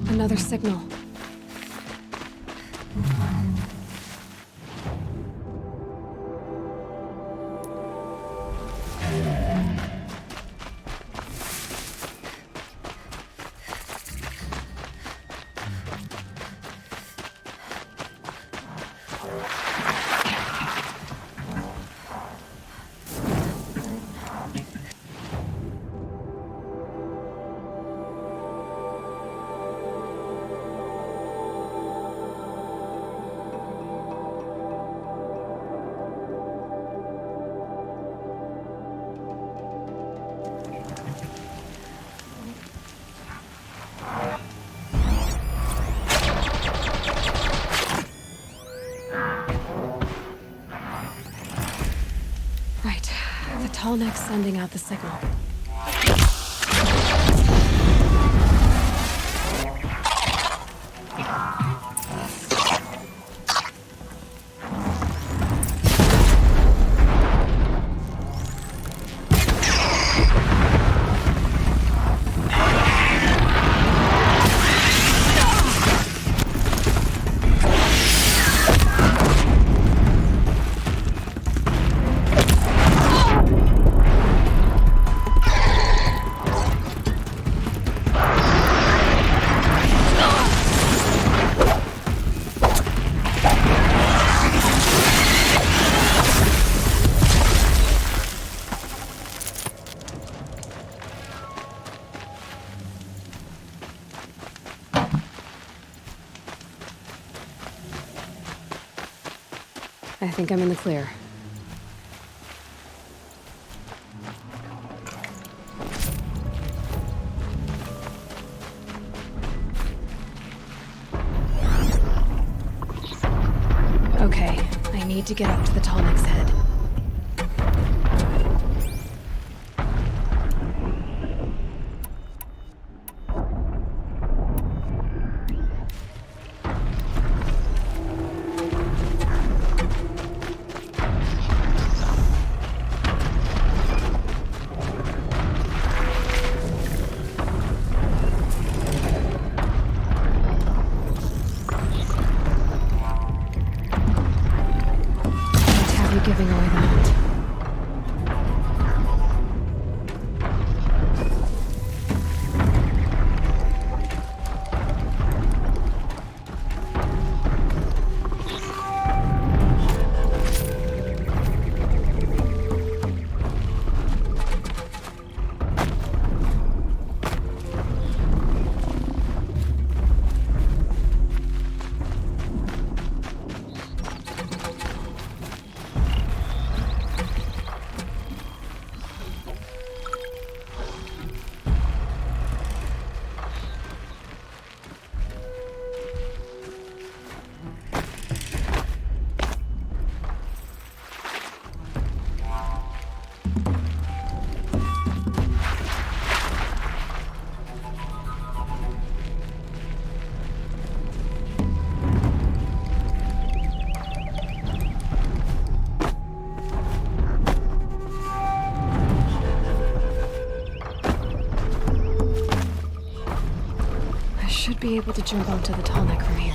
Another signal. Right. The tall neck's sending out the signal. I think I'm in the clear. Okay, I need to get up to the tall neck's head. Giving away the hunt. Should be able to jump onto the tall neck from here.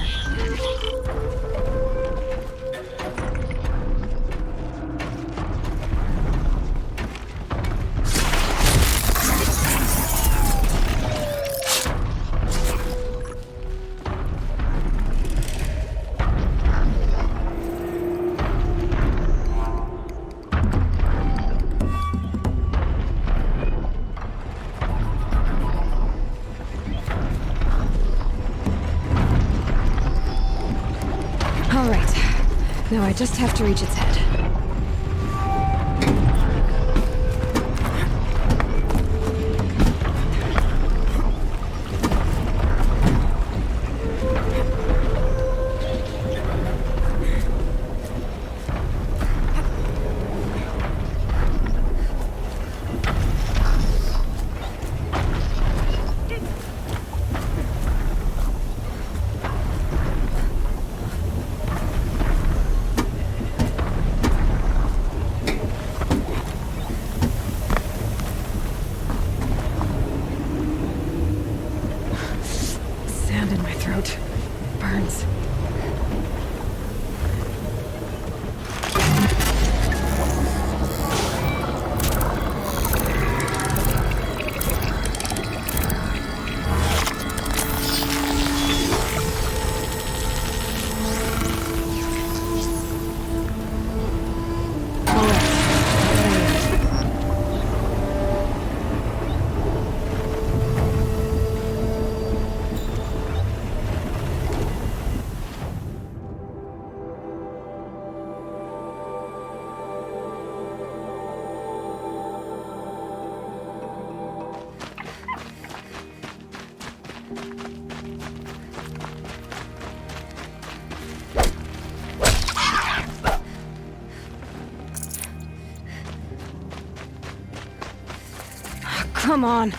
All right. Now I just have to reach its head. Come on.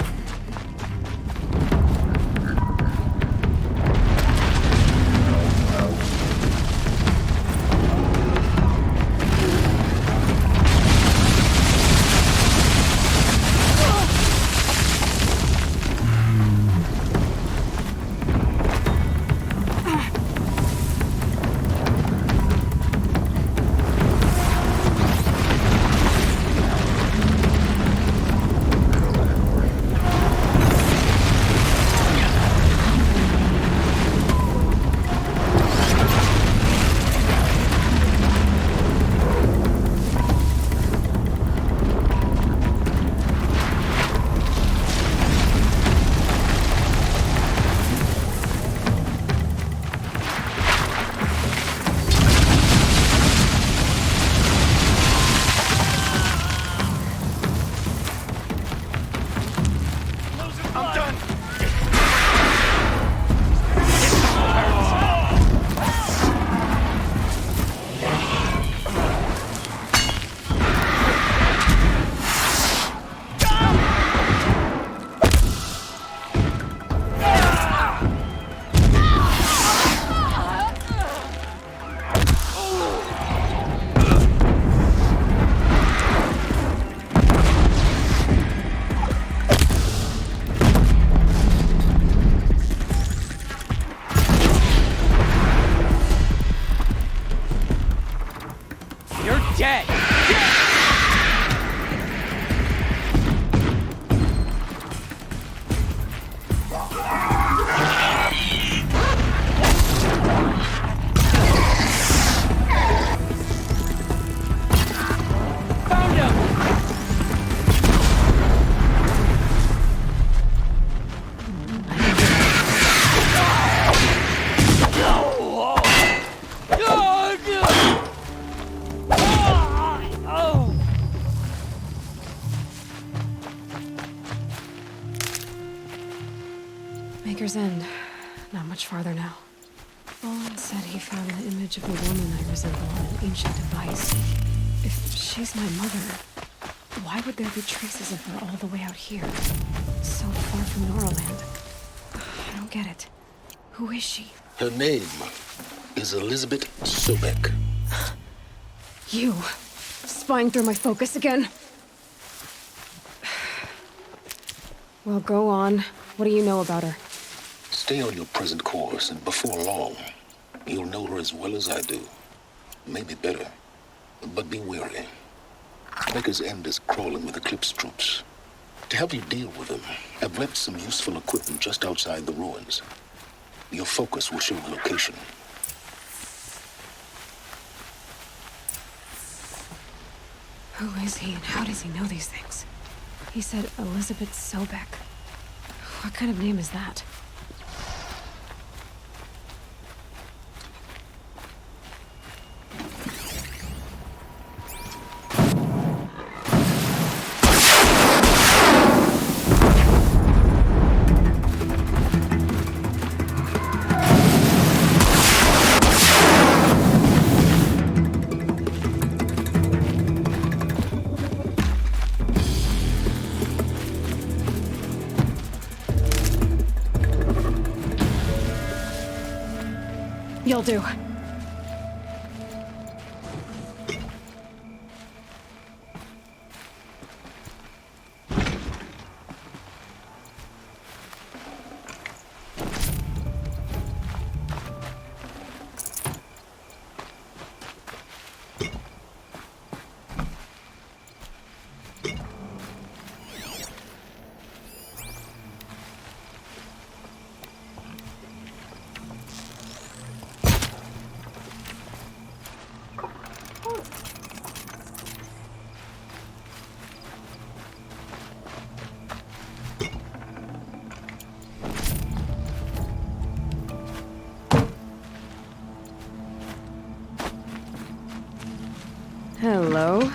Dead! Found him! Maker's End. Not much farther now. Olin said he found the image of a woman I resemble on an ancient device. If she's my mother, why would there be traces of her all the way out here? So far from Noraland. I don't get it. Who is she? Her name is Elizabeth Sobek. You. Spying through my focus again? Well, go on. What do you know about her? Stay on your present course, and before long, you'll know her as well as I do. Maybe better. But be wary. Maker's End is crawling with Eclipse troops. To help you deal with them, I've left some useful equipment just outside the ruins. Your focus will show the location. Who is he and how does he know these things? He said Elizabeth Sobek. What kind of name is that? You'll do. Hello?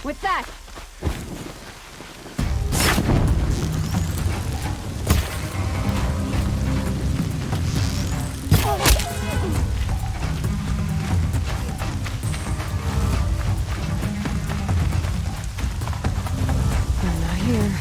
With that! I'm not here.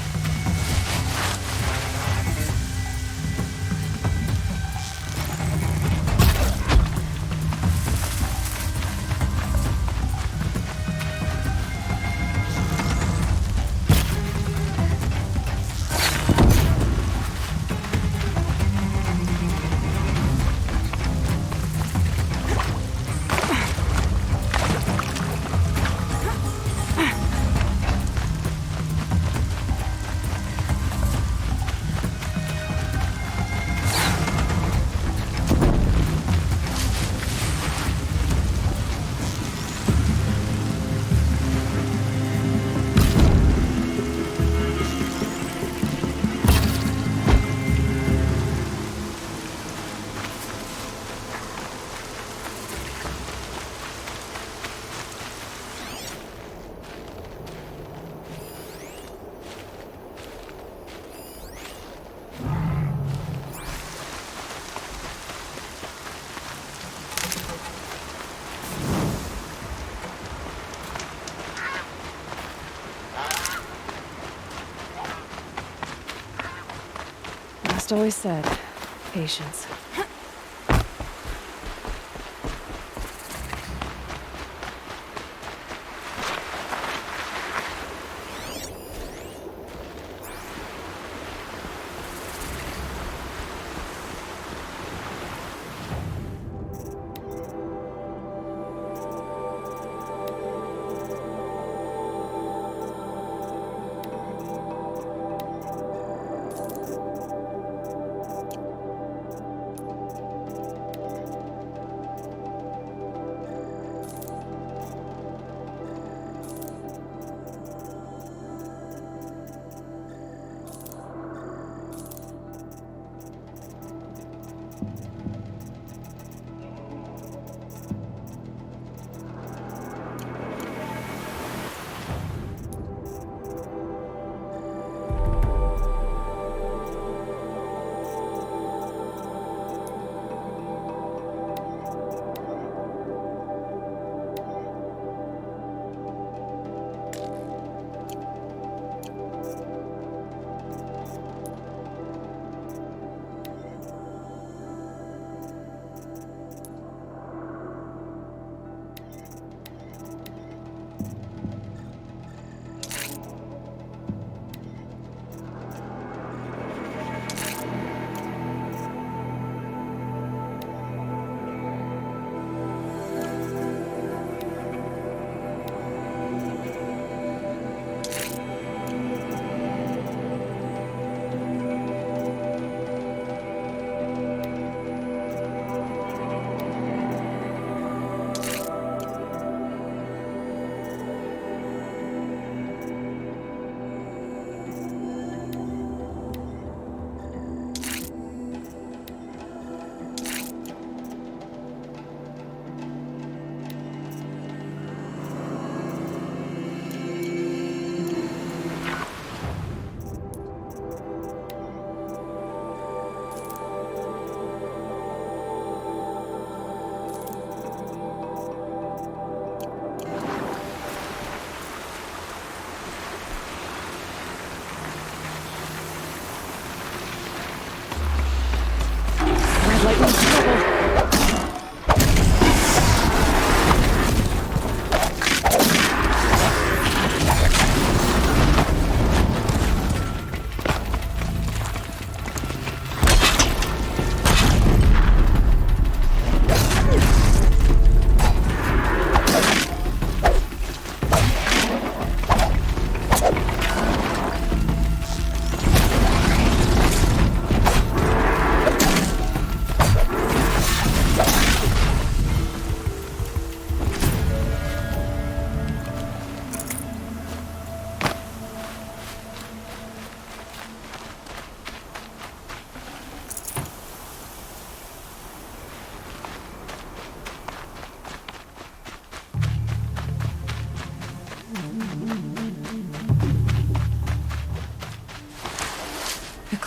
Just always said, patience.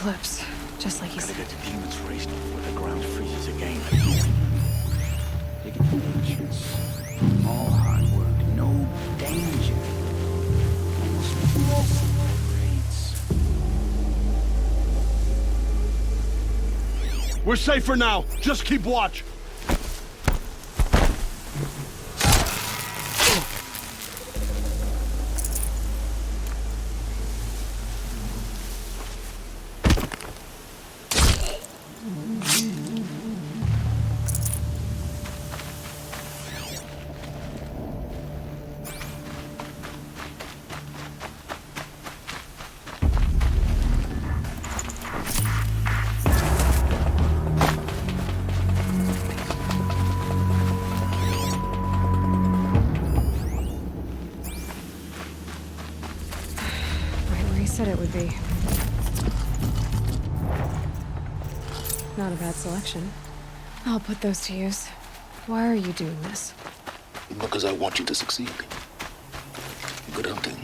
eclipse, just like he Gotta said. get to Demon's Race before the ground freezes again. Take it to ancients. All hard work, no danger. Almost rates. We're safe for now. Just keep watch. Said it would be. Not a bad selection. I'll put those to use. Why are you doing this? Because I want you to succeed. Good hunting.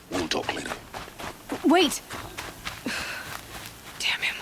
We'll talk later. Wait! Damn him.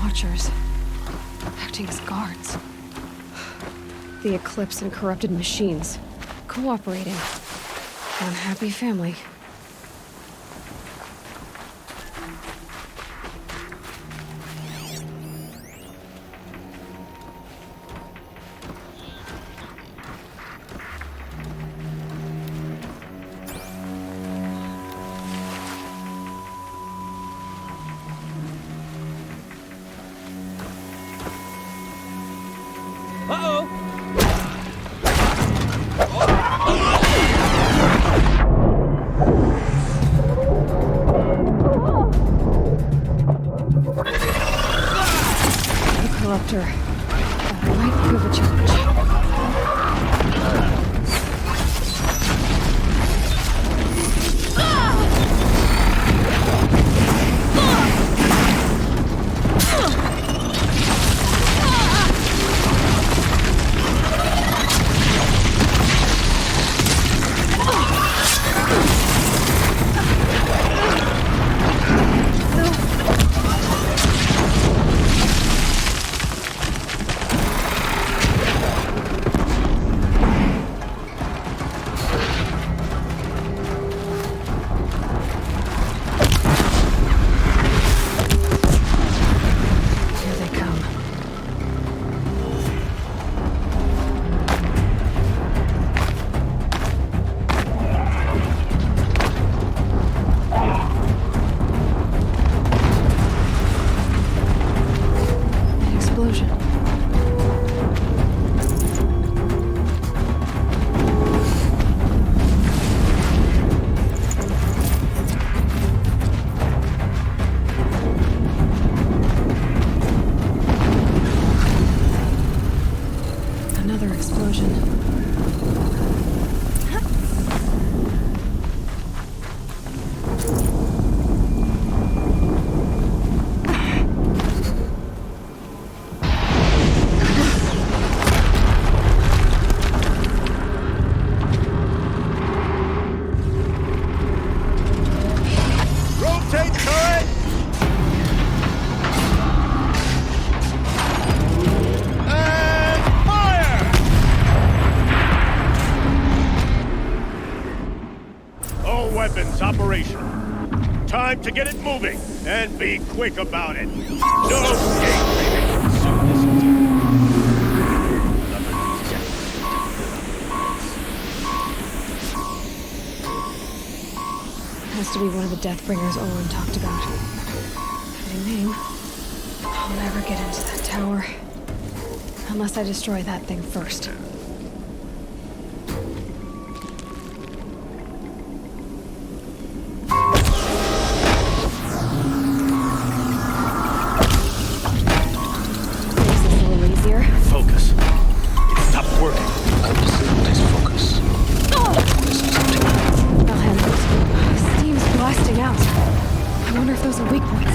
Watchers, acting as guards. The Eclipse and corrupted machines, cooperating. Unhappy family. Uh-oh! The Corruptor. That might prove a challenge. get it moving, and be quick about it. No escape. Soon this will take. Has to be one of the Deathbringers Owen talked about. Fitting name. I'll never get into that tower. Unless I destroy that thing first. Makes this a little easier. Focus. It stopped working. I'm disabling his focus. Listen to me. I'll handle it. Steam's blasting out. I wonder if those are weak points.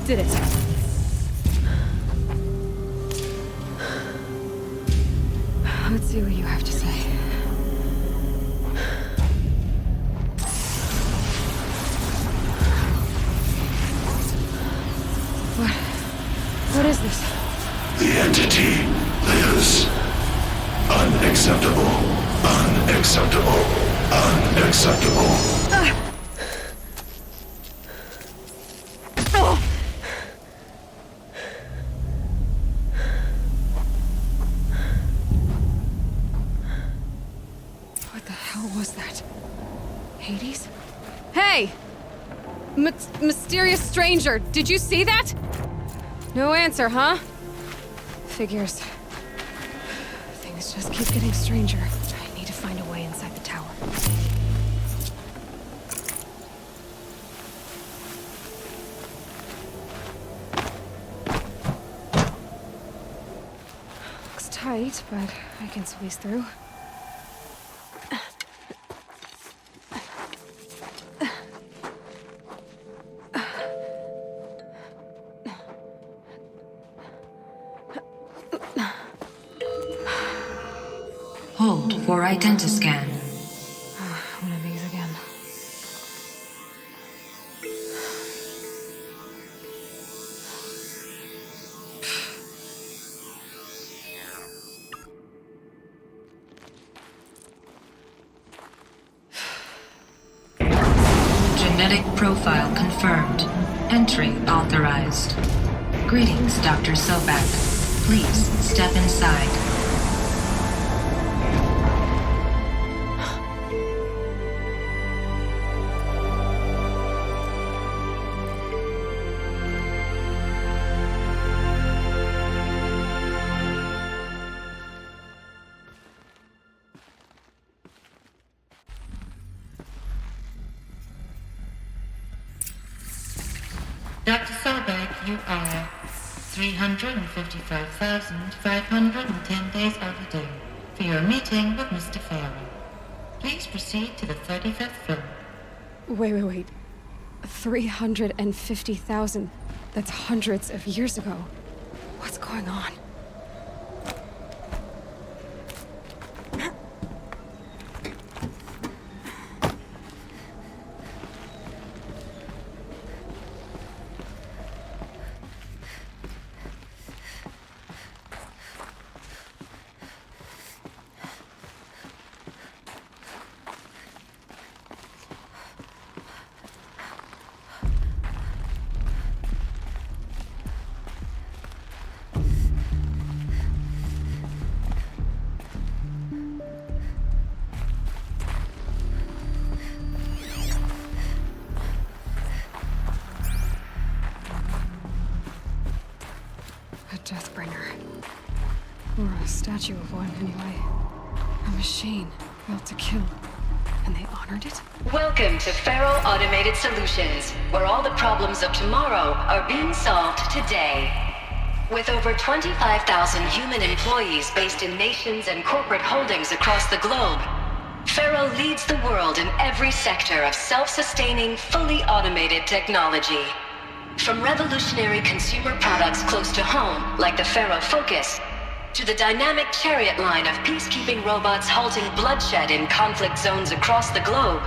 Did it. Let's see what you have to say. What is this? The entity lives. Unacceptable. Unacceptable. Unacceptable. What the hell was that? Hades? Hey! Mysterious stranger, did you see that? No answer, huh? Figures. Things just keep getting stranger. I need to find a way inside the tower. Looks tight, but I can squeeze through. Hold for identiscan. One of these again. Genetic profile confirmed. Entry authorized. Greetings, Dr. Sobak. Please step inside. Dr. Sobek, you are 355,510 days overdue for your meeting with Mr. Farrell. Please proceed to the 35th floor. Wait. 350,000. That's hundreds of years ago. What's going on? statue of one, anyway. A machine built to kill. And they honored it? Welcome to Faro Automated Solutions, where all the problems of tomorrow are being solved today. With over 25,000 human employees based in nations and corporate holdings across the globe, Faro leads the world in every sector of self-sustaining, fully automated technology. From revolutionary consumer products close to home, like the Faro Focus, to the dynamic chariot line of peacekeeping robots halting bloodshed in conflict zones across the globe,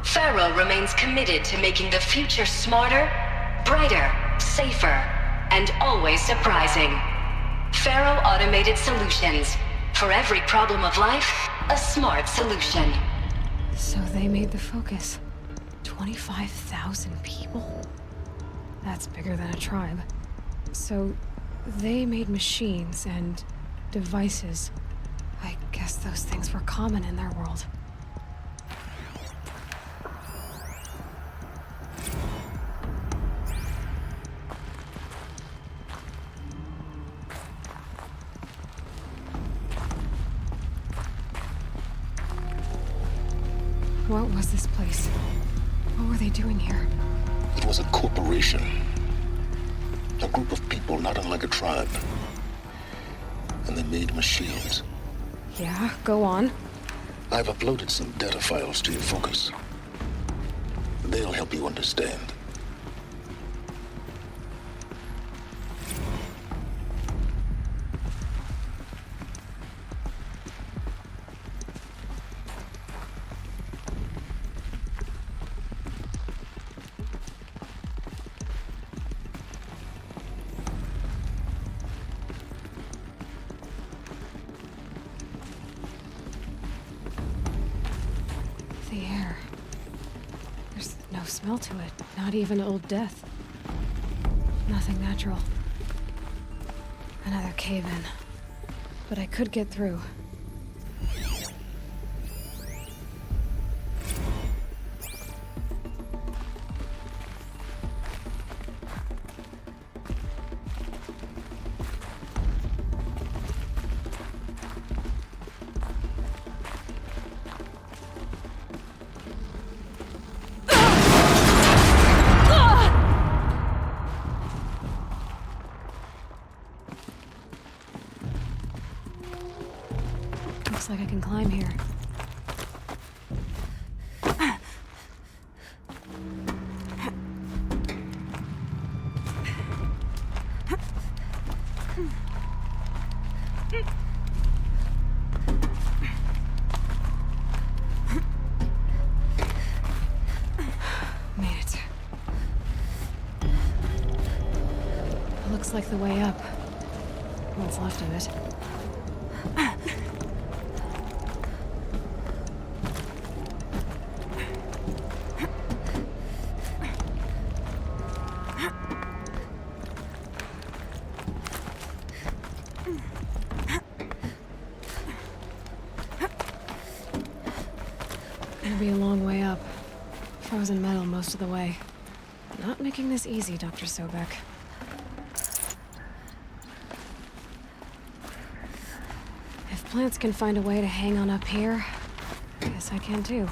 Faro remains committed to making the future smarter, brighter, safer, and always surprising. Faro Automated Solutions. For every problem of life, a smart solution. So they made the Focus. 25,000 people? That's bigger than a tribe. So they made machines and devices. I guess those things were common in their world. What was this place? What were they doing here? It was a corporation. A group of people not unlike a tribe. And they made machines. Yeah, go on. I've uploaded some data files to your Focus. They'll help you understand. The air. There's no smell to it, not even Old Death. Nothing natural. Another cave-in. But I could get through. Looks like I can climb here. Made it. Looks like the way up. What's left of it. It'll be a long way up. Frozen metal most of the way. Not making this easy, Dr. Sobek. If plants can find a way to hang on up here, I guess I can too.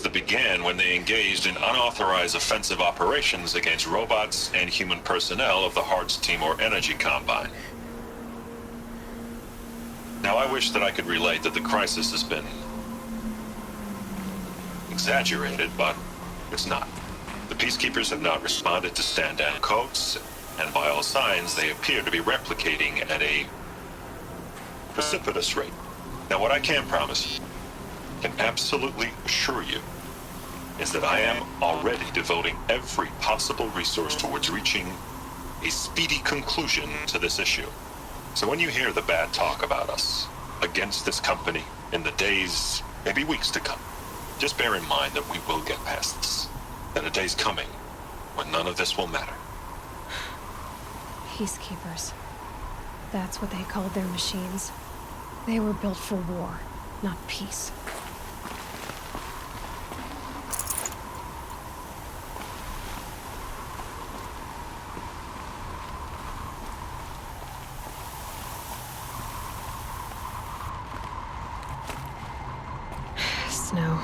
That began when they engaged in unauthorized offensive operations against robots and human personnel of the Hearts Timor Energy Combine. Now, I wish that I could relate that the crisis has been exaggerated, but it's not. The peacekeepers have not responded to stand-down codes, and by all signs, they appear to be replicating at a precipitous rate. Now, what I can promise, can absolutely assure you, is that I am already devoting every possible resource towards reaching a speedy conclusion to this issue. So when you hear the bad talk about us against this company in the days, maybe weeks to come, just bear in mind that we will get past this. That a day's coming when none of this will matter. Peacekeepers. That's what they called their machines. They were built for war, not peace. Snow.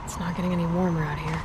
It's not getting any warmer out here.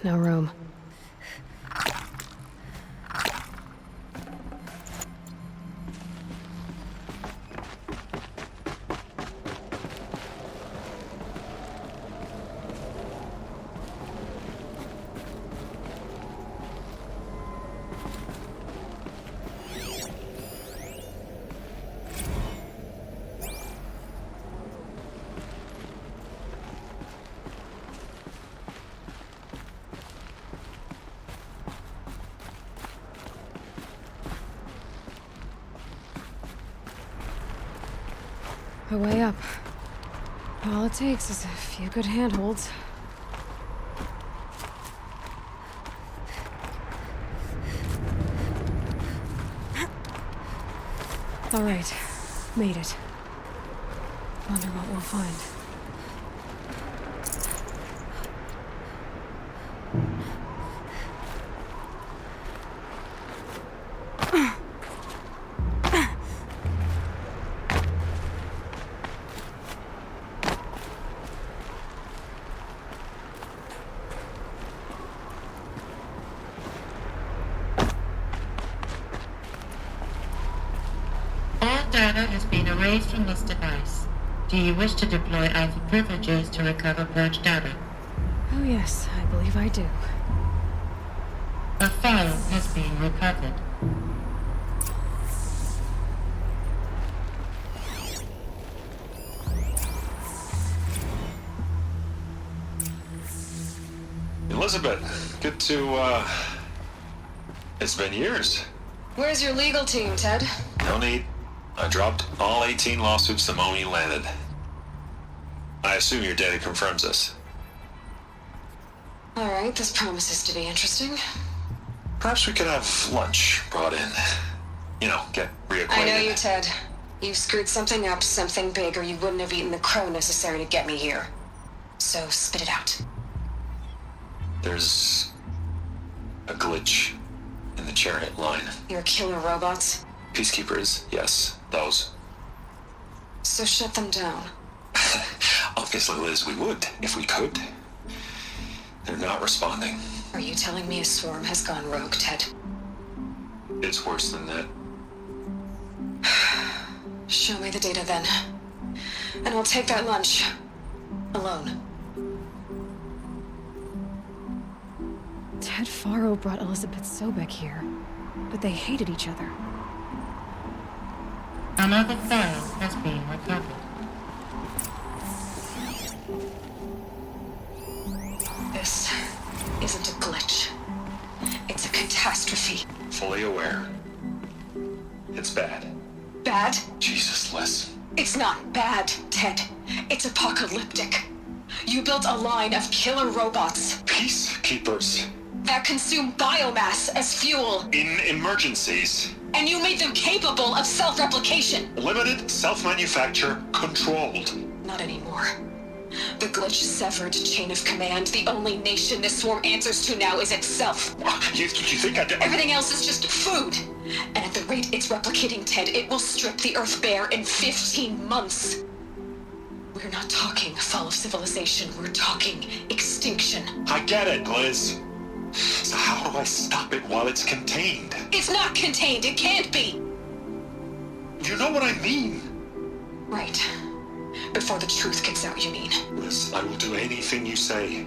No room. A way up. All it takes is a few good handholds. All right, made it. Wonder what we'll find. Data has been erased from this device. Do you wish to deploy Alpha privileges to recover purged data? Oh yes, I believe I do. A file has been recovered. Elizabeth, good to, it's been years. Where's your legal team, Ted? No need. I dropped all 18 lawsuits the moment you landed. I assume your data confirms this. All right, this promises to be interesting. Perhaps we could have lunch brought in. You know, get reacquainted. I know you, Ted. You screwed something up, something big, or you wouldn't have eaten the crow necessary to get me here. So spit it out. There's a glitch in the chariot line. Your killer robots? Peacekeepers, yes, those. So shut them down. Obviously, Liz, we would, if we could. They're not responding. Are you telling me a swarm has gone rogue, Ted? It's worse than that. Show me the data then. And I'll take that lunch. Alone. Ted Faro brought Elizabeth Sobek here, but they hated each other. Another file has been recovered. This isn't a glitch. It's a catastrophe. Fully aware. It's bad. Bad? Jesus, Liz. It's not bad, Ted. It's apocalyptic. You built a line of killer robots Peacekeepers. that consume biomass as fuel, In emergencies. and you made them capable of self-replication. Limited, self-manufacture, controlled. Not anymore. The glitch severed chain of command. The only nation this swarm answers to now is itself. You think I did? Everything else is just food. And at the rate it's replicating, Ted, it will strip the Earth bare in 15 months. We're not talking fall of civilization. We're talking extinction. I get it, Liz. So how do I stop it while it's contained? It's not contained. It can't be. You know what I mean. Right. Before the truth gets out, you mean? Liz, I will do anything you say.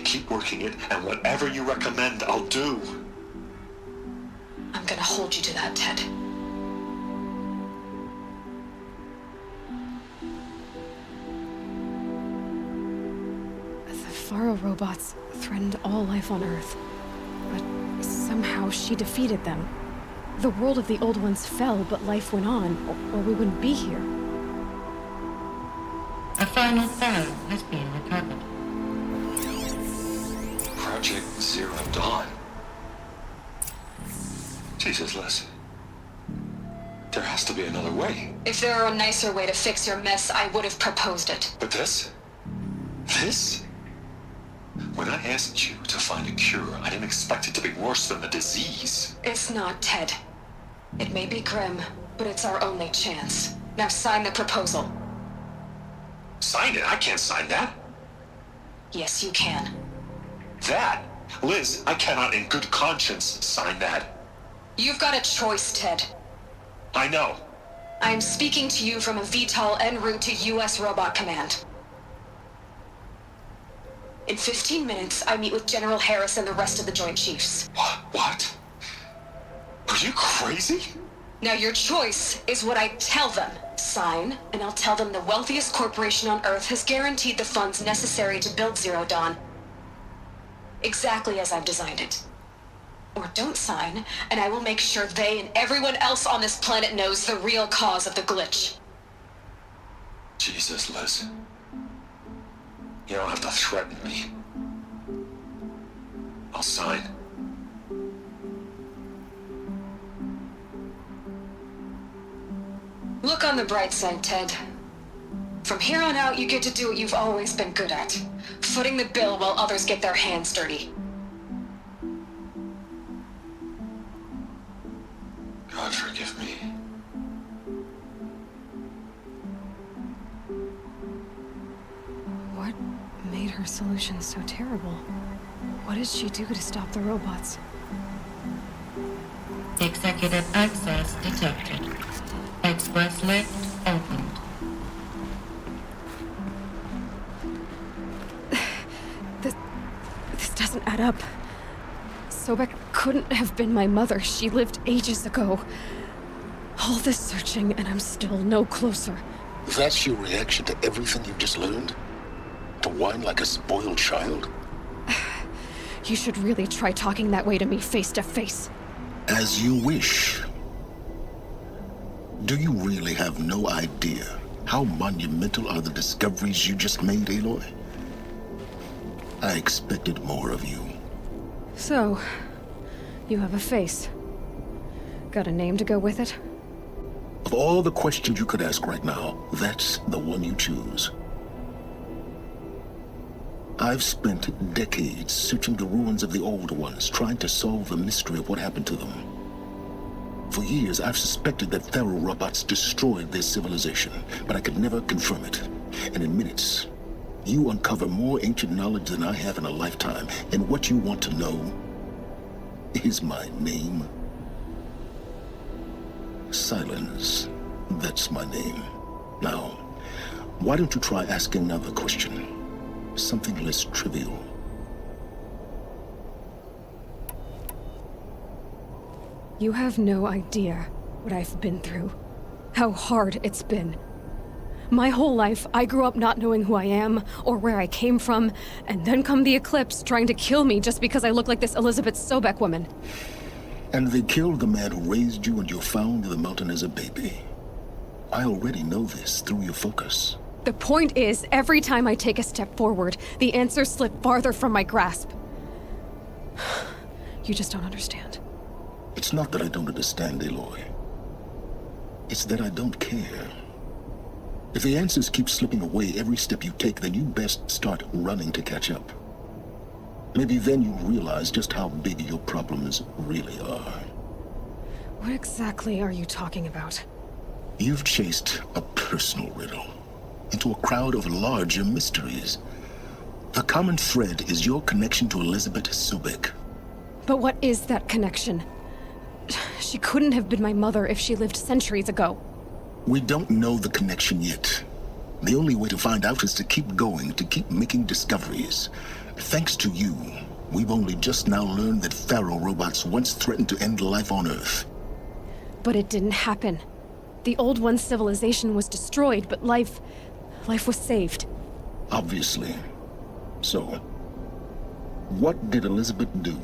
Keep working it, and whatever you recommend, I'll do. I'm gonna hold you to that, Ted. The Faro robots threatened all life on Earth, but somehow she defeated them. The world of the old ones fell, but life went on, or we wouldn't be here. A final file has been recovered. Project Zero Dawn. Jesus, Liz. There has to be another way. If there were a nicer way to fix your mess, I would have proposed it. But this? This? When I asked you to find a cure, I didn't expect it to be worse than the disease. It's not, Ted. It may be grim, but it's our only chance. Now sign the proposal. Sign it? I can't sign that. Yes, you can. That? Liz, I cannot in good conscience sign that. You've got a choice, Ted. I know. I am speaking to you from a VTOL en route to U.S. Robot Command. In 15 minutes, I meet with General Harris and the rest of the Joint Chiefs. What? Are you crazy? Now your choice is what I tell them. Sign, and I'll tell them the wealthiest corporation on Earth has guaranteed the funds necessary to build Zero Dawn. Exactly as I've designed it. Or don't sign, and I will make sure they and everyone else on this planet knows the real cause of the glitch. Jesus, Liz. You don't have to threaten me. I'll sign. Look on the bright side, Ted. From here on out, you get to do what you've always been good at. Footing the bill while others get their hands dirty. God forgive me. What made her solution so terrible? What did she do to stop the robots? Executive access detected. Express lift opened. This doesn't add up. Sobek couldn't have been my mother. She lived ages ago. All this searching, and I'm still no closer. That's your reaction to everything you've just learned? To whine like a spoiled child? You should really try talking that way to me face to face. As you wish. Do you really have no idea how monumental are the discoveries you just made, Aloy? I expected more of you. So, you have a face. Got a name to go with it? Of all the questions you could ask right now, that's the one you choose. I've spent decades searching the ruins of the old ones, trying to solve the mystery of what happened to them. For years, I've suspected that Pharaoh robots destroyed their civilization, but I could never confirm it. And in minutes, you uncover more ancient knowledge than I have in a lifetime, and what you want to know is my name. Silence. That's my name. Now, why don't you try asking another question? Something less trivial. You have no idea what I've been through. How hard it's been. My whole life, I grew up not knowing who I am or where I came from, and then come the Eclipse trying to kill me just because I look like this Elizabeth Sobek woman. And they killed the man who raised you and you found in the mountain as a baby. I already know this through your focus. The point is, every time I take a step forward, the answers slip farther from my grasp. You just don't understand. It's not that I don't understand, Aloy. It's that I don't care. If the answers keep slipping away every step you take, then you best start running to catch up. Maybe then you realize just how big your problems really are. What exactly are you talking about? You've chased a personal riddle into a crowd of larger mysteries. The common thread is your connection to Elizabeth Sobek. But what is that connection? She couldn't have been my mother if she lived centuries ago. We don't know the connection yet. The only way to find out is to keep going, to keep making discoveries. Thanks to you, we've only just now learned that Pharaoh robots once threatened to end life on Earth. But it didn't happen. The old one's civilization was destroyed, but life was saved. Obviously. So, what did Elizabeth do?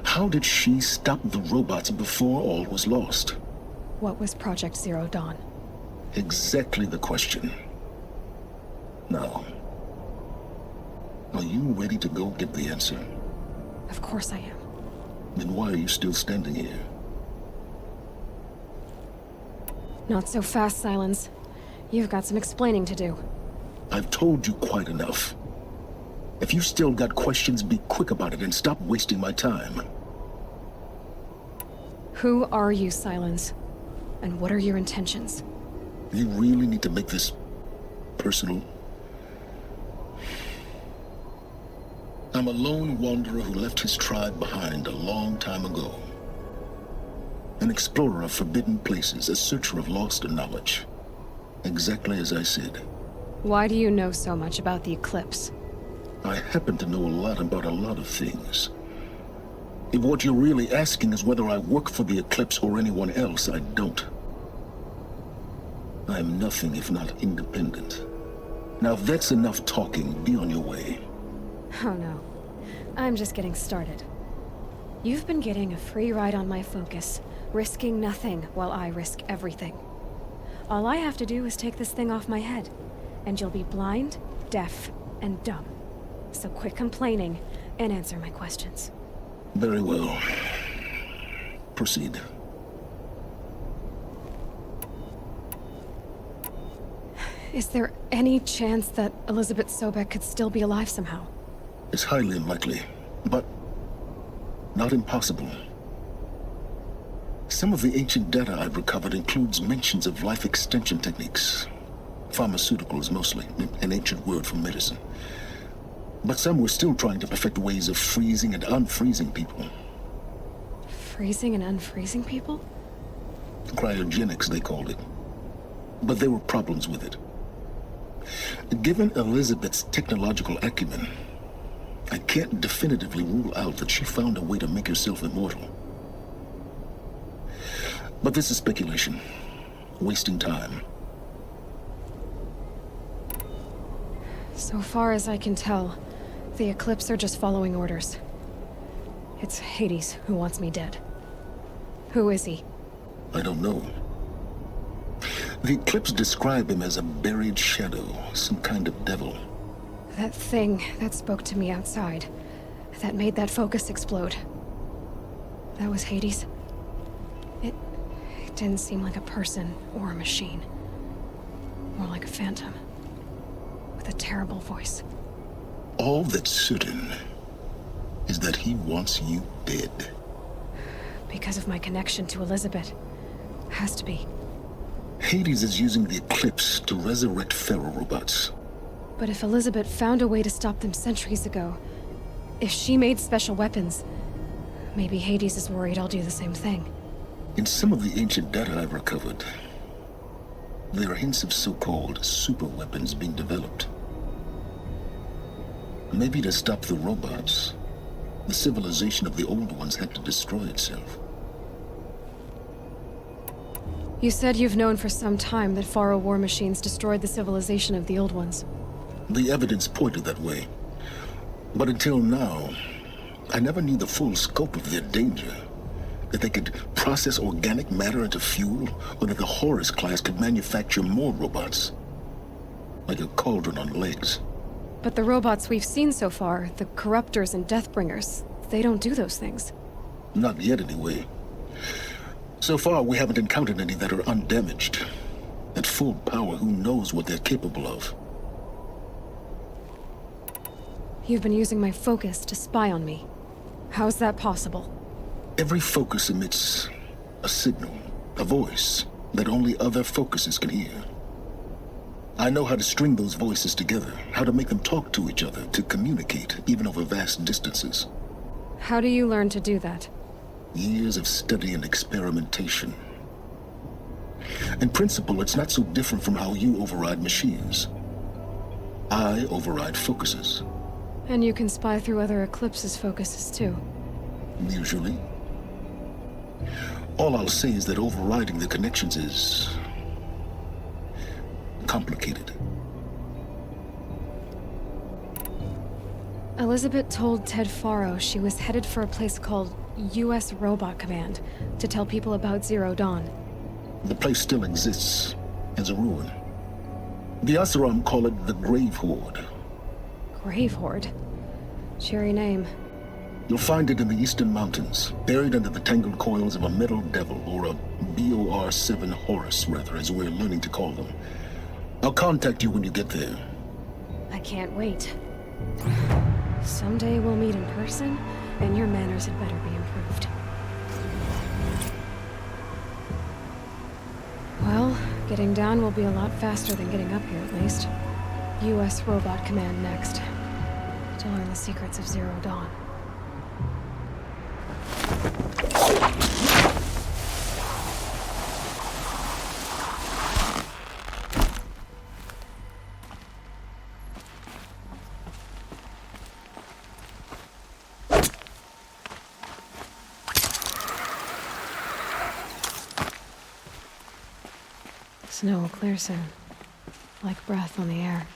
How did she stop the robots before all was lost? What was Project Zero Dawn? Exactly the question. Now, are you ready to go get the answer? Of course I am. Then why are you still standing here? Not so fast, Silence. You've got some explaining to do. I've told you quite enough. If you still got questions, be quick about it and stop wasting my time. Who are you, Silence? And what are your intentions? You really need to make this personal? I'm a lone wanderer who left his tribe behind a long time ago. An explorer of forbidden places, a searcher of lost knowledge. Exactly as I said. Why do you know so much about the Eclipse? I happen to know a lot about a lot of things. If what you're really asking is whether I work for the Eclipse or anyone else, I don't. I'm nothing if not independent. Now if that's enough talking, be on your way. Oh no. I'm just getting started. You've been getting a free ride on my focus, risking nothing while I risk everything. All I have to do is take this thing off my head, and you'll be blind, deaf, and dumb. So quit complaining and answer my questions. Very well. Proceed. Is there any chance that Elizabeth Sobek could still be alive somehow? It's highly unlikely, but not impossible. Some of the ancient data I've recovered includes mentions of life extension techniques. Pharmaceuticals, mostly, an ancient word for medicine. But some were still trying to perfect ways of freezing and unfreezing people. Freezing and unfreezing people? Cryogenics, they called it. But there were problems with it. Given Elizabeth's technological acumen, I can't definitively rule out that she found a way to make herself immortal. But this is speculation, wasting time. So far as I can tell, the Eclipse are just following orders. It's Hades who wants me dead. Who is he? I don't know. The Eclipse describe him as a buried shadow, some kind of devil. That thing that spoke to me outside, that made that focus explode. That was Hades? It didn't seem like a person or a machine. More like a phantom. With a terrible voice. All that's certain is that he wants you dead. Because of my connection to Elizabeth. Has to be. Hades is using the Eclipse to resurrect feral robots. But if Elizabeth found a way to stop them centuries ago, if she made special weapons, maybe Hades is worried I'll do the same thing. In some of the ancient data I've recovered, there are hints of so-called super weapons being developed. Maybe to stop the robots, the civilization of the old ones had to destroy itself. You said you've known for some time that Faro war machines destroyed the civilization of the old ones. The evidence pointed that way. But until now, I never knew the full scope of their danger. That they could process organic matter into fuel, or that the Horus class could manufacture more robots. Like a cauldron on legs. But the robots we've seen so far, the Corruptors and Deathbringers, they don't do those things. Not yet, anyway. So far, we haven't encountered any that are undamaged. At full power, who knows what they're capable of? You've been using my focus to spy on me. How's that possible? Every focus emits a signal, a voice, that only other focuses can hear. I know how to string those voices together, how to make them talk to each other, to communicate, even over vast distances. How do you learn to do that? Years of study and experimentation. In principle, it's not so different from how you override machines. I override focuses. And you can spy through other Eclipse's focuses too. Usually. All I'll say is that overriding the connections is complicated. Elizabeth told Ted Faro she was headed for a place called U.S. Robot Command to tell people about Zero Dawn. The place still exists as a ruin. The Asaram call it the Grave Horde. Grave Horde? Cheery name. You'll find it in the Eastern Mountains, buried under the tangled coils of a metal devil, or a BOR-7 Horus, rather, as we're learning to call them. I'll contact you when you get there. I can't wait. Someday we'll meet in person, and your manners had better be improved. Well, getting down will be a lot faster than getting up here, at least. U.S. Robot Command next. To learn the secrets of Zero Dawn. Snow will clear soon, like breath on the air.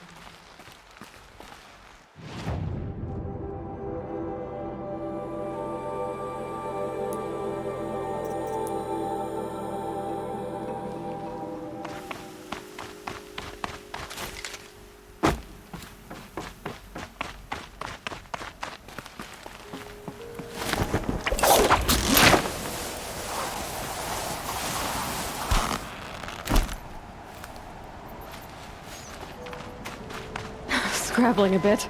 Scrabbling a bit.